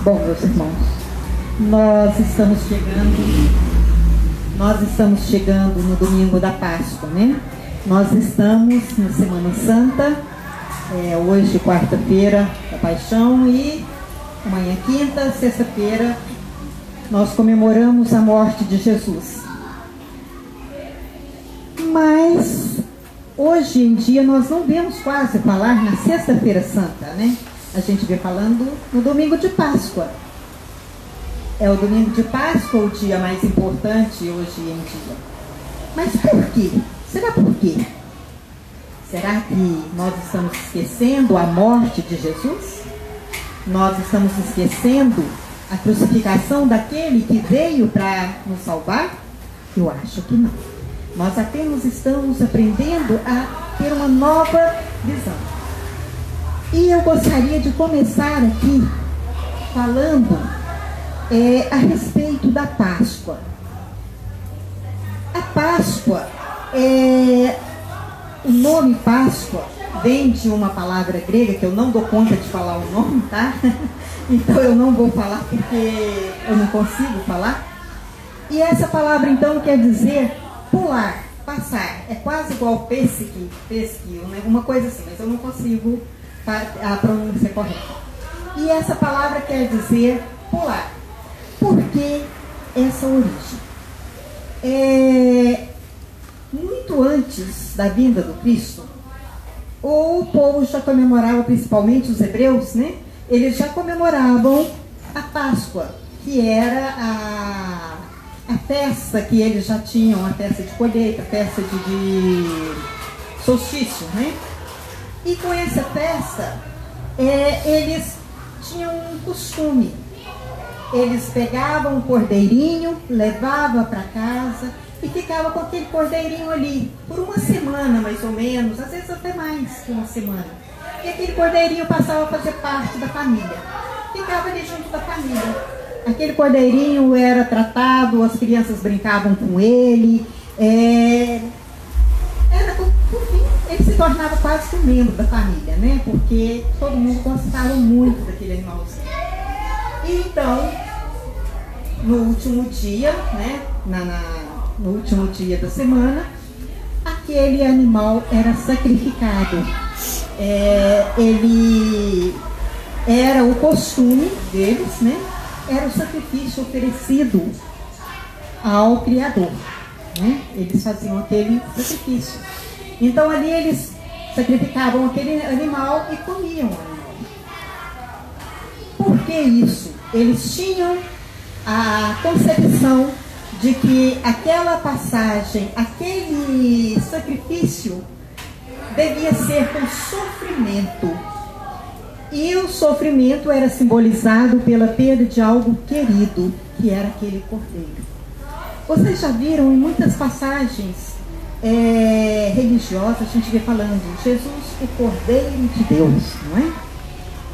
Bom, meus irmãos, nós estamos chegando no domingo da Páscoa, né? Nós estamos na Semana Santa, hoje quarta-feira da Paixão e amanhã quinta, sexta-feira, nós comemoramos a morte de Jesus. Mas hoje em dia nós não vemos quase falar na Sexta-feira Santa, né? A gente vê falando no domingo de Páscoa. É o domingo de Páscoa o dia mais importante hoje em dia. Mas por quê? Será por quê? Será que nós estamos esquecendo a morte de Jesus? Nós estamos esquecendo a crucificação daquele que veio para nos salvar? Eu acho que não. Nós apenas estamos aprendendo a ter uma nova visão. E eu gostaria de começar aqui falando a respeito da Páscoa. A Páscoa, o nome Páscoa vem de uma palavra grega que eu não dou conta de falar o nome, tá? Então eu não vou falar porque eu não consigo falar. E essa palavra então quer dizer pular, passar. É quase igual pesquio, né? Uma coisa assim, mas eu não consigo a pronúncia correta. E essa palavra quer dizer pular. Por que essa origem? Muito antes da vinda do Cristo, o povo já comemorava, principalmente os hebreus, né? Eles já comemoravam a Páscoa, que era a festa que eles já tinham, a festa de colheita, a festa de solstício, né? E com essa festa, eles tinham um costume. Eles pegavam um cordeirinho, levavam para casa e ficavam com aquele cordeirinho ali por uma semana, mais ou menos, às vezes até mais que uma semana. E aquele cordeirinho passava a fazer parte da família. Ficava ali junto da família. Aquele cordeirinho era tratado, as crianças brincavam com ele. Por fim, ele se tornava quase que um membro da família, né? Porque todo mundo gostava muito daquele animalzinho. E então, no último dia, né? No último dia da semana, aquele animal era sacrificado. Ele era o costume deles, né? Era o sacrifício oferecido ao Criador, né? Eles faziam aquele sacrifício. Então ali eles sacrificavam aquele animal e comiam o animal. Por que isso? Eles tinham a concepção de que aquela passagem, aquele sacrifício devia ser com sofrimento. E o sofrimento era simbolizado pela perda de algo querido, que era aquele cordeiro. Vocês já viram em muitas passagens religiosas, a gente vê falando Jesus, o Cordeiro de Deus, não é?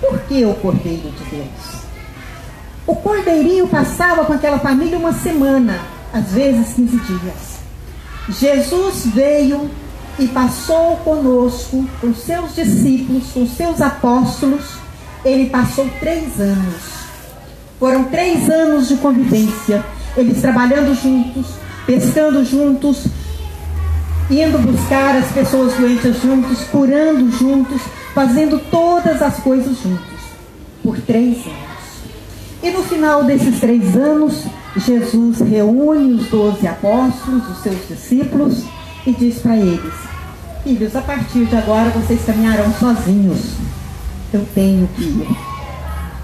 Por que o Cordeiro de Deus? O cordeirinho passava com aquela família uma semana, às vezes 15 dias. Jesus veio e passou conosco, com seus discípulos, com seus apóstolos. Ele passou 3 anos. Foram 3 anos de convivência. Eles trabalhando juntos, pescando juntos, indo buscar as pessoas doentes juntos, curando juntos, fazendo todas as coisas juntos. Por 3 anos. E no final desses 3 anos, Jesus reúne os 12 apóstolos, os seus discípulos, e diz para eles: filhos, a partir de agora vocês caminharão sozinhos. Eu tenho que ir.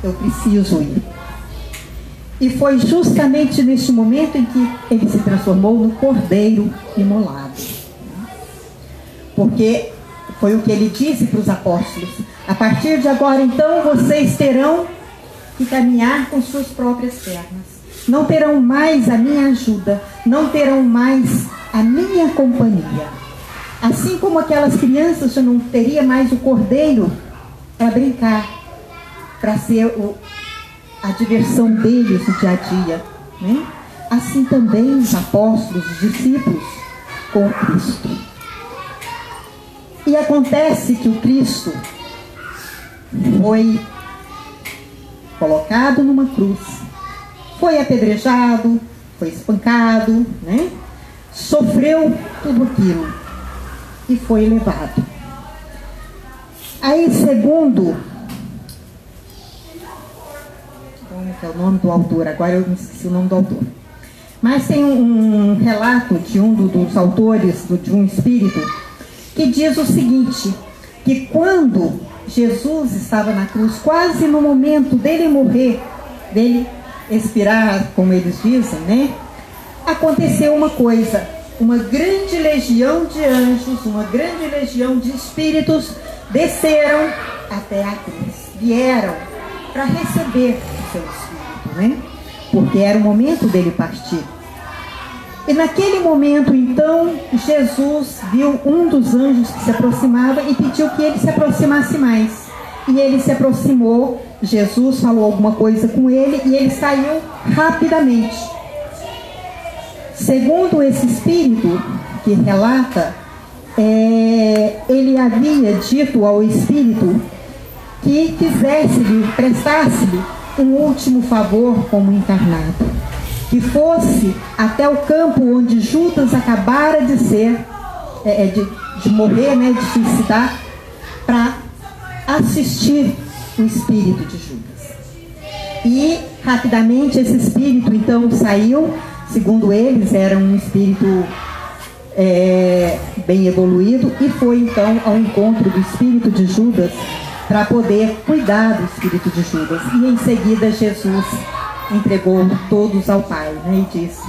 Eu preciso ir. E foi justamente neste momento em que ele se transformou no cordeiro imolado. Porque foi o que ele disse para os apóstolos: a partir de agora, então, vocês terão que caminhar com suas próprias pernas. Não terão mais a minha ajuda, não terão mais a minha companhia. Assim como aquelas crianças já não teria mais o cordeiro para brincar, para ser a diversão deles no dia a dia, né? Assim também os apóstolos, os discípulos com o Cristo. E acontece que o Cristo foi colocado numa cruz, foi apedrejado, foi espancado, né? Sofreu tudo aquilo e foi levado. Aí, segundo, como é o nome do autor? Agora eu me esqueci o nome do autor. Mas tem um relato de um dos autores de um espírito que diz o seguinte, que quando Jesus estava na cruz, quase no momento dele morrer, dele expirar, como eles dizem, né? Aconteceu uma coisa, uma grande legião de anjos, uma grande legião de espíritos desceram até a cruz, vieram para receber o seu espírito, né? Porque era o momento dele partir. E naquele momento, então, Jesus viu um dos anjos que se aproximava e pediu que ele se aproximasse mais. E ele se aproximou, Jesus falou alguma coisa com ele e ele saiu rapidamente. Segundo esse espírito que relata, ele havia dito ao espírito que quisesse-lhe, prestasse-lhe um último favor como encarnado, que fosse até o campo onde Judas acabara de ser, de morrer, né, de suicidar, para assistir o espírito de Judas. E rapidamente esse espírito então saiu, segundo eles era um espírito bem evoluído, e foi então ao encontro do espírito de Judas para poder cuidar do espírito de Judas. E em seguida Jesus entregou todos ao Pai, né, e disse: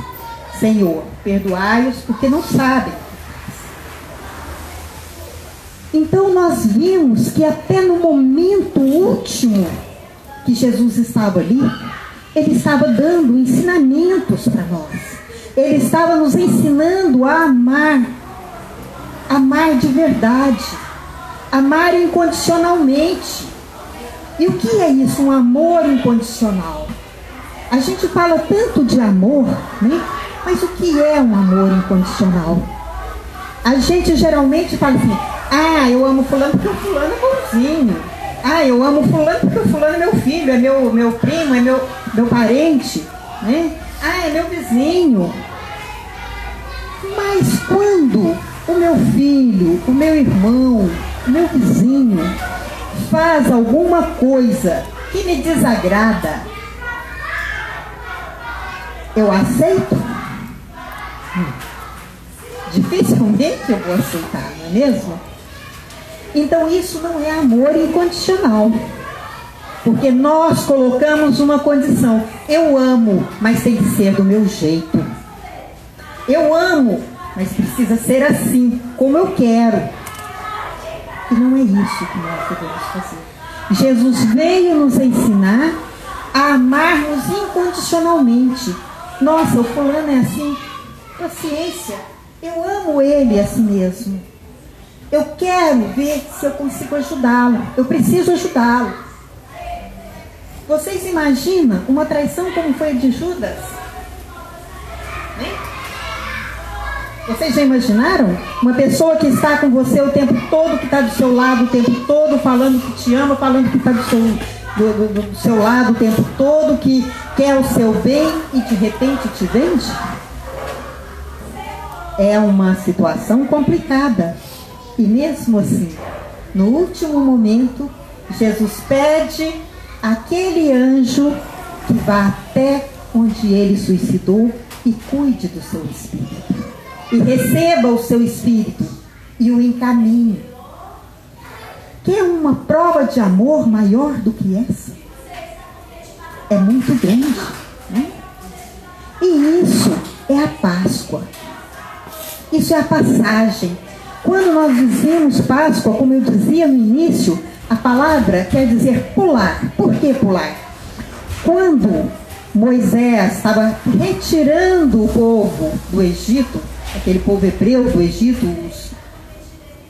Senhor, perdoai-os porque não sabem. Então nós vimos que até no momento último que Jesus estava ali, ele estava dando ensinamentos para nós. Ele estava nos ensinando a amar, amar de verdade, amar incondicionalmente. E o que é isso, um amor incondicional? A gente fala tanto de amor, né? Mas o que é um amor incondicional? A gente geralmente fala assim: ah, eu amo fulano porque o fulano é bonzinho. Ah, eu amo fulano porque o fulano é meu filho, é meu primo, é meu parente, né? Ah, é meu vizinho. Mas quando o meu filho, o meu irmão, o meu vizinho faz alguma coisa que me desagrada, eu aceito? Dificilmente eu vou aceitar, não é mesmo? Então isso não é amor incondicional, porque nós colocamos uma condição: eu amo, mas tem que ser do meu jeito. Eu amo, mas precisa ser assim, como eu quero. E não é isso que nós devemos fazer. Jesus veio nos ensinar a amarmos incondicionalmente. Nossa, o fulano é assim, paciência, eu amo ele assim mesmo. Eu quero ver se eu consigo ajudá-lo, eu preciso ajudá-lo. Vocês imaginam uma traição como foi a de Judas? Né? Vocês já imaginaram? Uma pessoa que está com você o tempo todo, que está do seu lado o tempo todo, falando que te ama, falando que está do seu lado o tempo todo, que quer o seu bem e de repente te vende? É uma situação complicada. E mesmo assim, no último momento, Jesus pede àquele anjo que vá até onde ele suicidou e cuide do seu espírito. E receba o seu espírito e o encaminhe. Quer uma prova de amor maior do que essa? É muito grande, né? E isso é a Páscoa. Isso é a passagem. Quando nós dizemos Páscoa, como eu dizia no início, a palavra quer dizer pular. Por que pular? Quando Moisés estava retirando o povo do Egito, aquele povo hebreu do Egito,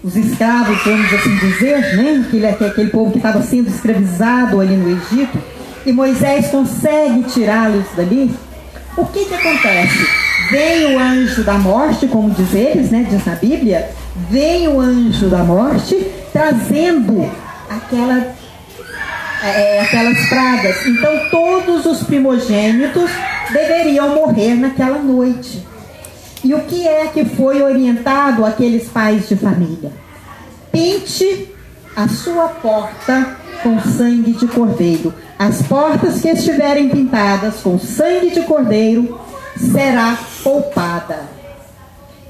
os escravos, vamos assim dizer, né? aquele povo que estava sendo escravizado ali no Egito, e Moisés consegue tirá-los dali, o que acontece? Vem o anjo da morte, como diz eles, né? Diz na Bíblia, vem o anjo da morte trazendo aquelas pragas. Então todos os primogênitos deveriam morrer naquela noite. E o que é que foi orientado àqueles pais de família? Pinte a sua porta com sangue de cordeiro. As portas que estiverem pintadas com sangue de cordeiro será poupada.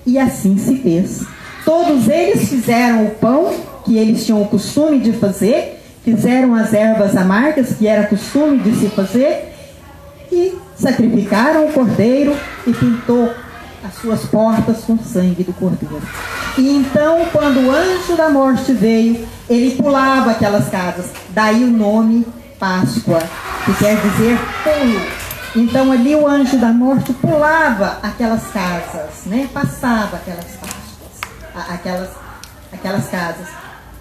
E assim se fez. Todos eles fizeram o pão que eles tinham o costume de fazer, fizeram as ervas amargas que era costume de se fazer, e sacrificaram o cordeiro e pintou as suas portas com sangue do cordeiro. E então, quando o anjo da morte veio, ele pulava aquelas casas. Daí o nome Páscoa, que quer dizer pulo. Então ali o anjo da morte pulava aquelas casas, né? Passava aquelas Páscoas, aquelas casas.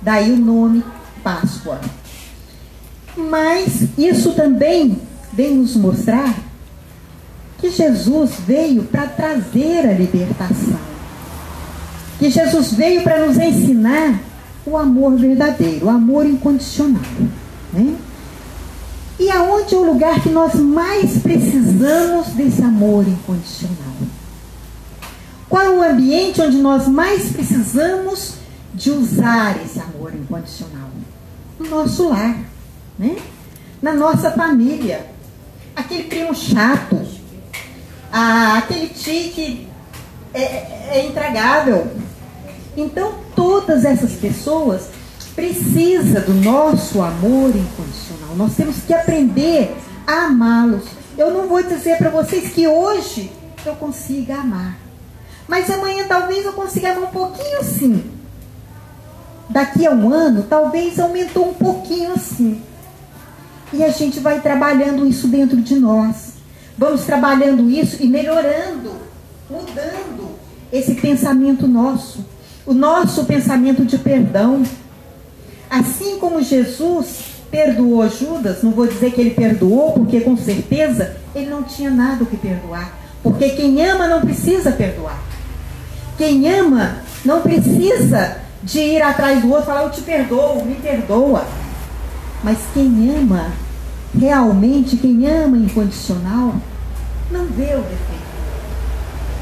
Daí o nome Páscoa. Mas isso também vem nos mostrar que Jesus veio para trazer a libertação. Que Jesus veio para nos ensinar o amor verdadeiro, o amor incondicional, né? E aonde é o lugar que nós mais precisamos desse amor incondicional? Qual é o ambiente onde nós mais precisamos de usar esse amor incondicional? No nosso lar, né? Na nossa família. Aquele primo chato, aquele tio que é intragável. Então todas essas pessoas precisam do nosso amor incondicional. Nós temos que aprender a amá-los. Eu não vou dizer para vocês que hoje eu consiga amar, mas amanhã talvez eu consiga amar um pouquinho assim. Daqui a um ano talvez aumentou um pouquinho assim. E a gente vai trabalhando isso dentro de nós. Vamos trabalhando isso e melhorando, mudando esse pensamento nosso. O nosso pensamento de perdão. Assim como Jesus perdoou Judas, não vou dizer que ele perdoou, porque com certeza ele não tinha nada o que perdoar. Porque quem ama não precisa perdoar. Quem ama não precisa de ir atrás do outro e falar, eu te perdoo, me perdoa. Mas quem ama, realmente, quem ama incondicional, não vê o defeito.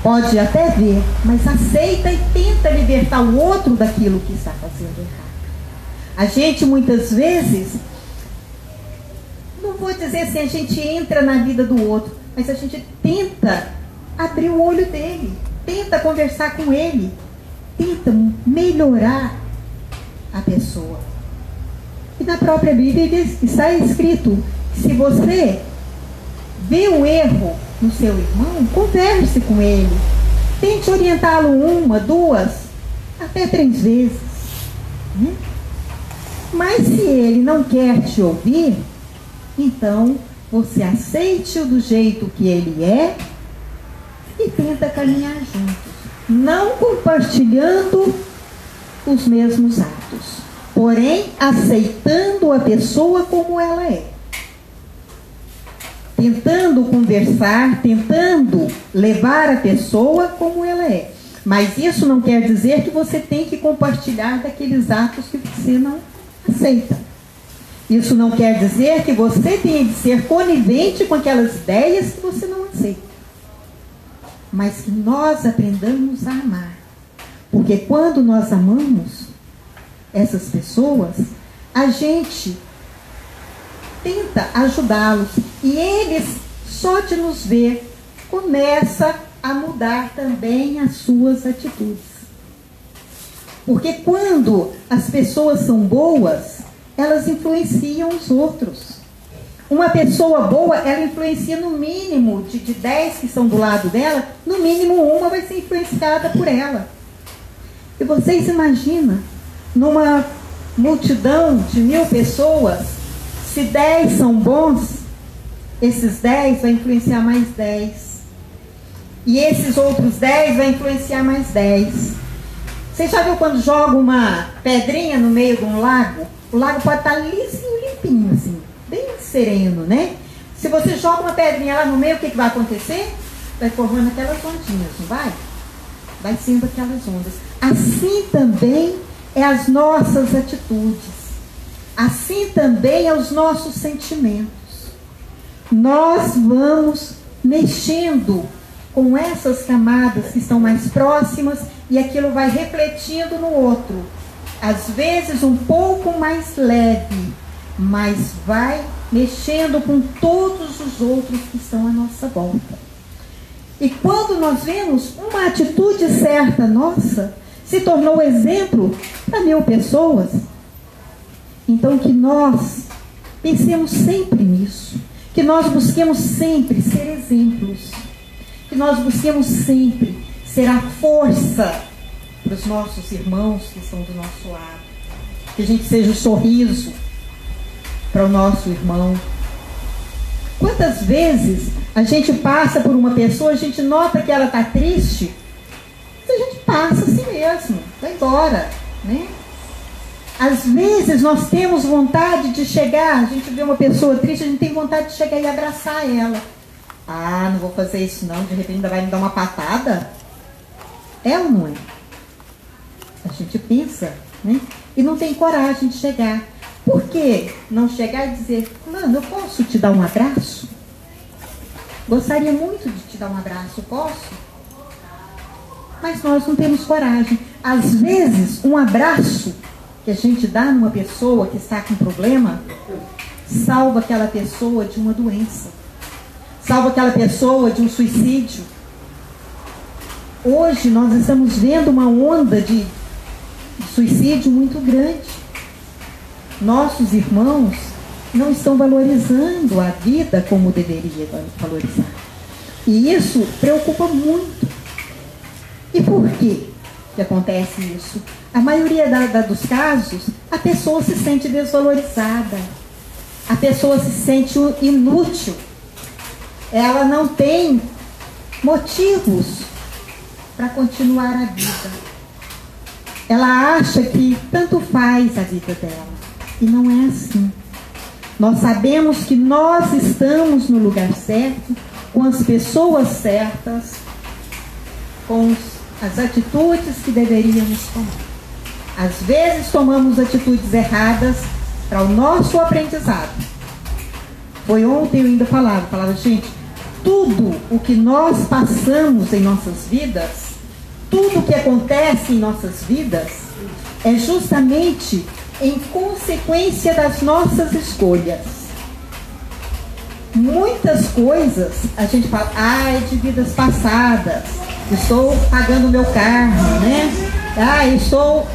Pode até ver, mas aceita e tenta libertar o outro daquilo que está fazendo errado. A gente muitas vezes, não vou dizer assim, a gente entra na vida do outro, mas a gente tenta abrir o olho dele, tenta conversar com ele, tenta melhorar a pessoa. E na própria Bíblia está escrito, se você vê o erro no seu irmão, converse com ele, tente orientá-lo 1, 2, até 3 vezes, né? Mas se ele não quer te ouvir, então você aceite-o do jeito que ele é e tenta caminhar juntos, não compartilhando os mesmos atos, porém aceitando a pessoa como ela é, tentando conversar, tentando levar a pessoa como ela é. Mas isso não quer dizer que você tem que compartilhar daqueles atos que você não aceita. Isso não quer dizer que você tenha de ser conivente com aquelas ideias que você não aceita. Mas que nós aprendamos a amar. Porque quando nós amamos essas pessoas, a gente tenta ajudá-los. E eles, só de nos ver, começa a mudar também as suas atitudes. Porque quando as pessoas são boas, elas influenciam os outros. Uma pessoa boa, ela influencia no mínimo, de 10 que estão do lado dela, no mínimo uma vai ser influenciada por ela. E vocês imaginam, numa multidão de 1000 pessoas, se 10 são bons, esses 10 vai influenciar mais 10. E esses outros 10 vai influenciar mais 10. Você já viu quando joga uma pedrinha no meio de um lago? O lago pode estar lisinho, limpinho, assim, bem sereno, né? Se você joga uma pedrinha lá no meio, o que vai acontecer? Vai formando aquelas ondinhas, não vai? Vai sendo aquelas ondas. Assim também é as nossas atitudes. assim também aos nossos sentimentos. Nós vamos mexendo com essas camadas que estão mais próximas e aquilo vai refletindo no outro. Às vezes um pouco mais leve, mas vai mexendo com todos os outros que estão à nossa volta. E quando nós vemos uma atitude certa nossa, se tornou exemplo para 1000 pessoas. Então que nós pensemos sempre nisso, que nós busquemos sempre ser exemplos, que nós busquemos sempre ser a força para os nossos irmãos que estão do nosso lado, que a gente seja o sorriso para o nosso irmão. Quantas vezes a gente passa por uma pessoa, a gente nota que ela está triste, a gente passa assim mesmo, vai embora, né? Às vezes nós temos vontade de chegar, a gente vê uma pessoa triste, a gente tem vontade de chegar e abraçar ela. Ah, não vou fazer isso não, de repente ainda vai me dar uma patada. É ou não é? A gente pensa, né? E não tem coragem de chegar. Por que não chegar e dizer, fulano, eu posso te dar um abraço? Gostaria muito de te dar um abraço, posso? Mas nós não temos coragem. Às vezes, um abraço que a gente dá numa pessoa que está com problema, salva aquela pessoa de uma doença. Salva aquela pessoa de um suicídio. Hoje nós estamos vendo uma onda de suicídio muito grande. Nossos irmãos não estão valorizando a vida como deveria valorizar. E isso preocupa muito. E por que acontece isso? A maioria dos casos, a pessoa se sente desvalorizada. A pessoa se sente inútil. Ela não tem motivos para continuar a vida. Ela acha que tanto faz a vida dela. E não é assim. Nós sabemos que nós estamos no lugar certo, com as pessoas certas, com as atitudes que deveríamos tomar. Às vezes tomamos atitudes erradas para o nosso aprendizado. Foi ontem eu ainda falava, gente, tudo o que nós passamos em nossas vidas, tudo o que acontece em nossas vidas, é justamente em consequência das nossas escolhas. Muitas coisas a gente fala, é de vidas passadas, estou pagando o meu karma, né? Estou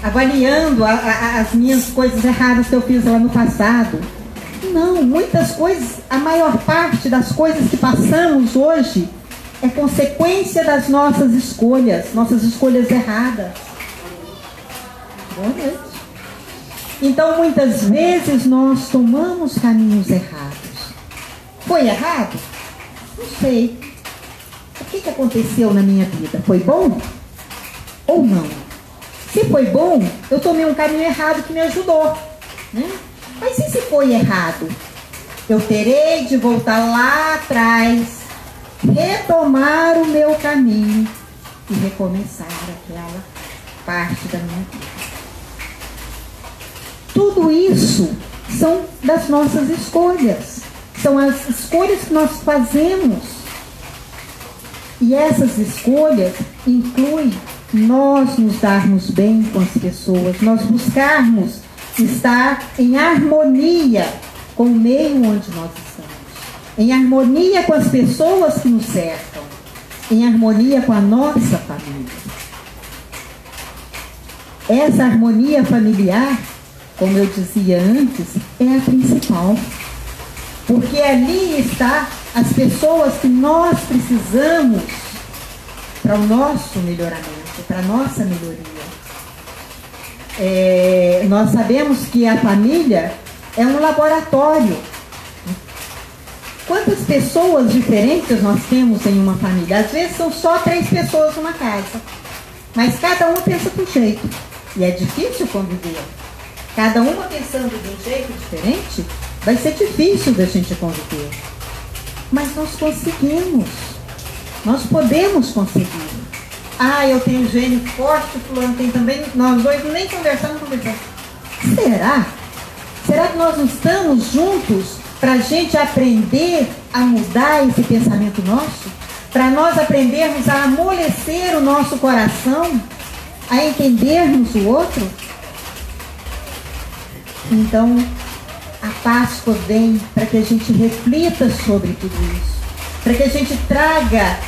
avaliando as minhas coisas erradas que eu fiz lá no passado. Não, muitas coisas, a maior parte das coisas que passamos hoje é consequência das nossas escolhas erradas. Boa noite. Então, muitas vezes nós tomamos caminhos errados. Foi errado? Não sei. O que aconteceu na minha vida? Foi bom ou não? Se foi bom, eu tomei um caminho errado que me ajudou, né? Mas e se foi errado? Eu terei de voltar lá atrás, retomar o meu caminho e recomeçar aquela parte da minha vida. Tudo isso são das nossas escolhas. São as escolhas que nós fazemos. E essas escolhas incluem nós nos darmos bem com as pessoas, nós buscarmos estar em harmonia com o meio onde nós estamos, em harmonia com as pessoas que nos cercam, em harmonia com a nossa família. Essa harmonia familiar, como eu dizia antes, é a principal, porque ali está as pessoas que nós precisamos para o nosso melhoramento, para a nossa melhoria. Nós sabemos que a família é um laboratório. Quantas pessoas diferentes nós temos em uma família? Às vezes são só 3 pessoas numa casa, mas cada uma pensa de um jeito, e é difícil conviver. Cada uma pensando de um jeito diferente, vai ser difícil da gente conviver. Mas nós conseguimos. Nós podemos conseguir. Ah, eu tenho gênio forte, o fulano tem também. Nós dois nem conversamos. Será? Será que nós não estamos juntos para a gente aprender a mudar esse pensamento nosso? Para nós aprendermos a amolecer o nosso coração, a entendermos o outro? Então, a Páscoa vem para que a gente reflita sobre tudo isso, para que a gente traga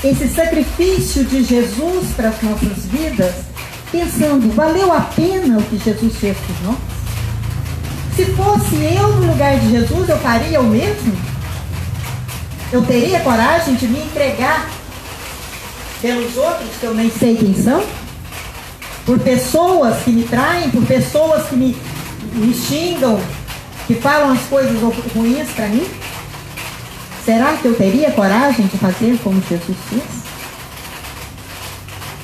esse sacrifício de Jesus para as nossas vidas, pensando, valeu a pena o que Jesus fez por nós? Se fosse eu no lugar de Jesus, eu faria o mesmo? Eu teria coragem de me entregar pelos outros que eu nem sei quem são? Por pessoas que me traem, por pessoas que me xingam, que falam as coisas ruins para mim? Será que eu teria coragem de fazer como Jesus fez?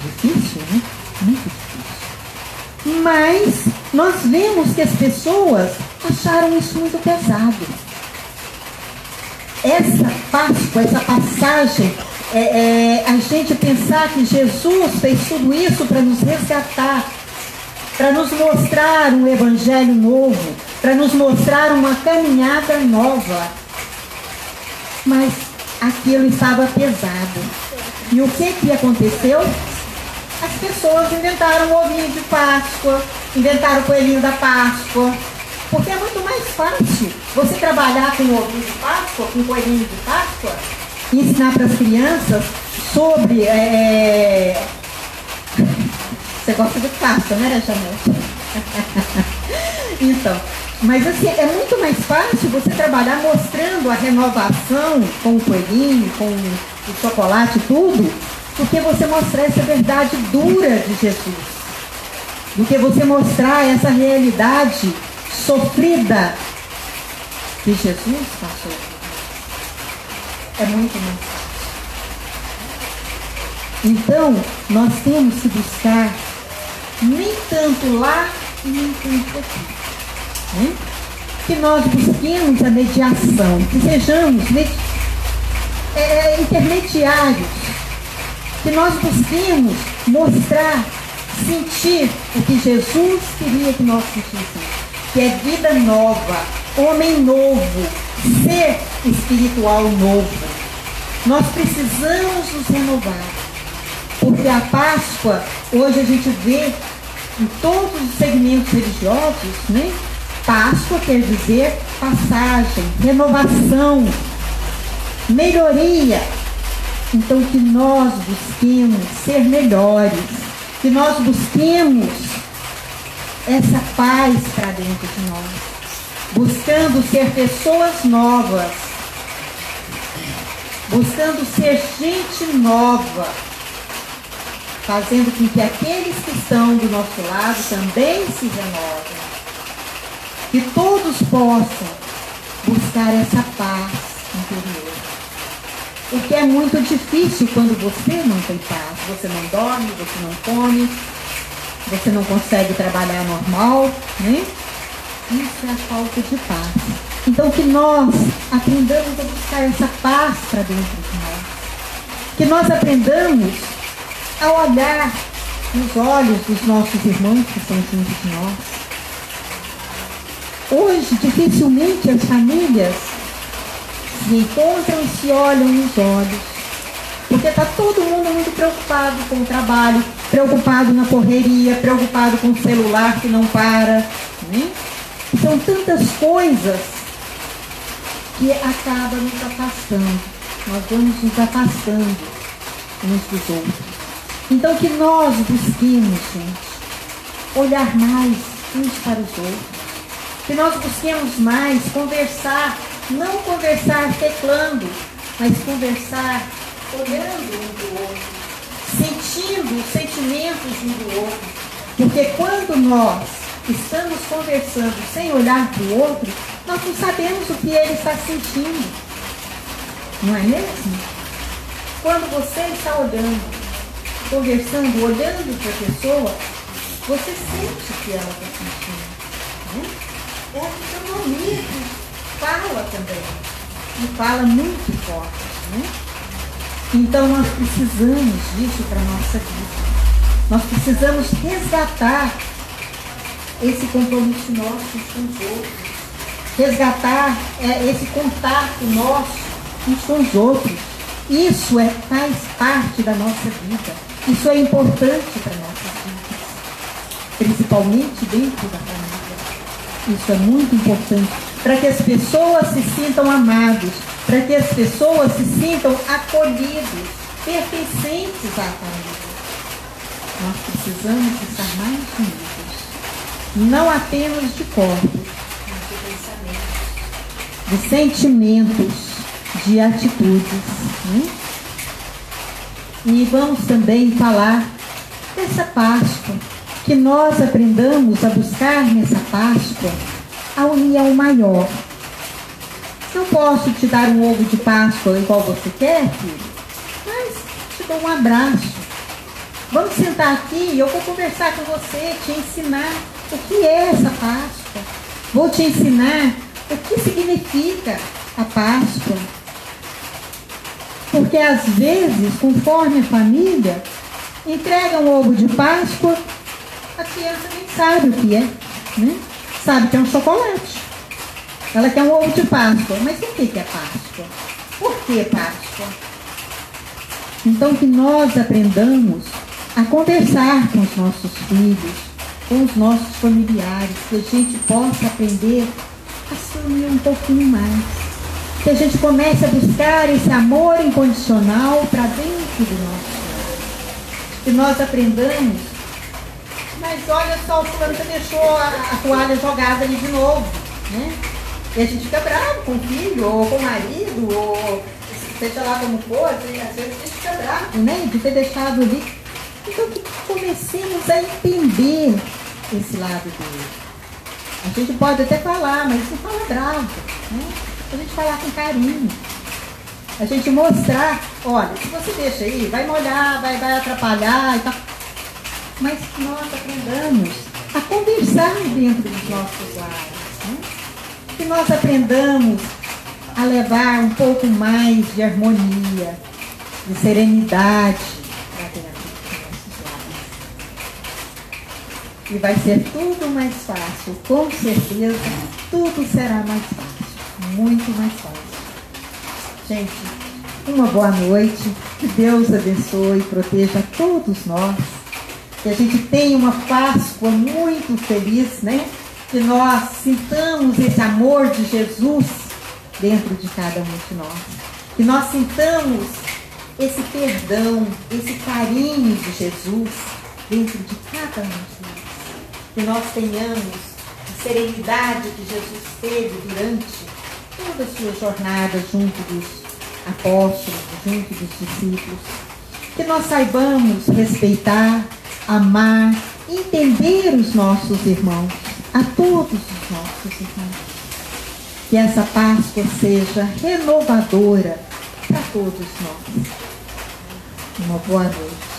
Difícil, né? Muito difícil. Mas nós vemos que as pessoas acharam isso muito pesado. Essa Páscoa, essa passagem, a gente pensar que Jesus fez tudo isso para nos resgatar, para nos mostrar um evangelho novo, para nos mostrar uma caminhada nova. Mas aquilo estava pesado. E o que aconteceu? As pessoas inventaram o ovinho de Páscoa, inventaram o coelhinho da Páscoa, porque é muito mais fácil você trabalhar com o ovinho de Páscoa, com o coelhinho de Páscoa, e ensinar para as crianças sobre... Você gosta de Páscoa, né, Janete? Então, mas assim, é muito mais fácil você trabalhar mostrando a renovação com o coelhinho, com o chocolate e tudo, do que você mostrar essa verdade dura de Jesus, do que você mostrar essa realidade sofrida que Jesus passou. É muito mais fácil. Então, nós temos que buscar nem tanto lá e nem tanto aqui. Né? Que nós busquemos a mediação, que sejamos intermediários, que nós busquemos mostrar, sentir o que Jesus queria que nós sentíssemos, que é vida nova, homem novo, ser espiritual novo. Nós precisamos nos renovar, porque a Páscoa, hoje a gente vê em todos os segmentos religiosos, né? Páscoa quer dizer passagem, renovação, melhoria. Então que nós busquemos ser melhores, que nós busquemos essa paz para dentro de nós, buscando ser pessoas novas, buscando ser gente nova, fazendo com que aqueles que estão do nosso lado também se renovem. Que todos possam buscar essa paz interior. O que é muito difícil quando você não tem paz. Você não dorme, você não come, você não consegue trabalhar normal, né? Isso é a falta de paz. Então que nós aprendamos a buscar essa paz para dentro de nós. Que nós aprendamos a olhar nos olhos dos nossos irmãos que estão junto de nós. Hoje, dificilmente as famílias se encontram e se olham nos olhos, porque está todo mundo muito preocupado com o trabalho, preocupado na correria, preocupado com o celular que não para, né? São tantas coisas que acabam nos afastando. Nós vamos nos afastando uns dos outros. Então que nós busquemos, gente, olhar mais uns para os outros. Que nós busquemos mais conversar, não conversar teclando, mas conversar olhando um do outro, sentindo os sentimentos um do outro. Porque quando nós estamos conversando sem olhar para o outro, nós não sabemos o que ele está sentindo. Não é mesmo? Quando você está olhando, conversando, olhando para a pessoa, você sente o que ela está sentindo. Né? É a fisionomia que fala também. E fala muito forte. Né? Então nós precisamos disso para a nossa vida. Nós precisamos resgatar esse compromisso nosso uns com os outros. Resgatar esse contato nosso uns com os outros. Isso faz parte da nossa vida. Isso é importante para a nossa vida. Principalmente dentro da família. Isso é muito importante. Para que as pessoas se sintam amadas. Para que as pessoas se sintam acolhidas, pertencentes à família. Nós precisamos estar mais unidos. Não apenas de corpos, mas de sentimentos, de atitudes. Né? E vamos também falar dessa Páscoa, que nós aprendamos a buscar nessa Páscoa a união maior. Não posso te dar um ovo de Páscoa igual você quer, filho, mas te dou um abraço. Vamos sentar aqui e eu vou conversar com você, te ensinar o que é essa Páscoa. Vou te ensinar o que significa a Páscoa. Porque às vezes, conforme a família entrega um ovo de Páscoa, a criança nem sabe o que é, né? Sabe que é um chocolate. Ela quer um ovo de Páscoa. Mas o que é Páscoa? Por que Páscoa? Então que nós aprendamos a conversar com os nossos filhos, com os nossos familiares, que a gente possa aprender a se unir um pouquinho mais. Que a gente comece a buscar esse amor incondicional para dentro do nosso lar. Que nós aprendamos, mas olha só, o fulano já deixou a toalha jogada ali de novo, né? E a gente fica bravo com o filho, ou com o marido, ou seja lá como for, às vezes a gente fica bravo, né? De ter deixado ali. Então que comecemos a entender esse lado dele. A gente pode até falar, mas não fala bravo, né? A gente falar com carinho. A gente mostrar, olha, se você deixa aí, vai molhar, vai atrapalhar e tal. Mas que nós aprendamos a conversar dentro dos nossos lares, né? Que nós aprendamos a levar um pouco mais de harmonia, de serenidade para dentro dos nossos lares. E vai ser tudo mais fácil, com certeza, tudo será mais fácil, muito mais fácil. Gente, uma boa noite, que Deus abençoe e proteja todos nós, que a gente tenha uma Páscoa muito feliz, né? Que nós sintamos esse amor de Jesus dentro de cada um de nós. Que nós sintamos esse perdão, esse carinho de Jesus dentro de cada um de nós. Que nós tenhamos a serenidade que Jesus teve durante toda a sua jornada junto dos apóstolos, junto dos discípulos. Que nós saibamos respeitar, amar, entender os nossos irmãos, a todos os nossos irmãos. Que essa Páscoa seja renovadora para todos nós. Uma boa noite.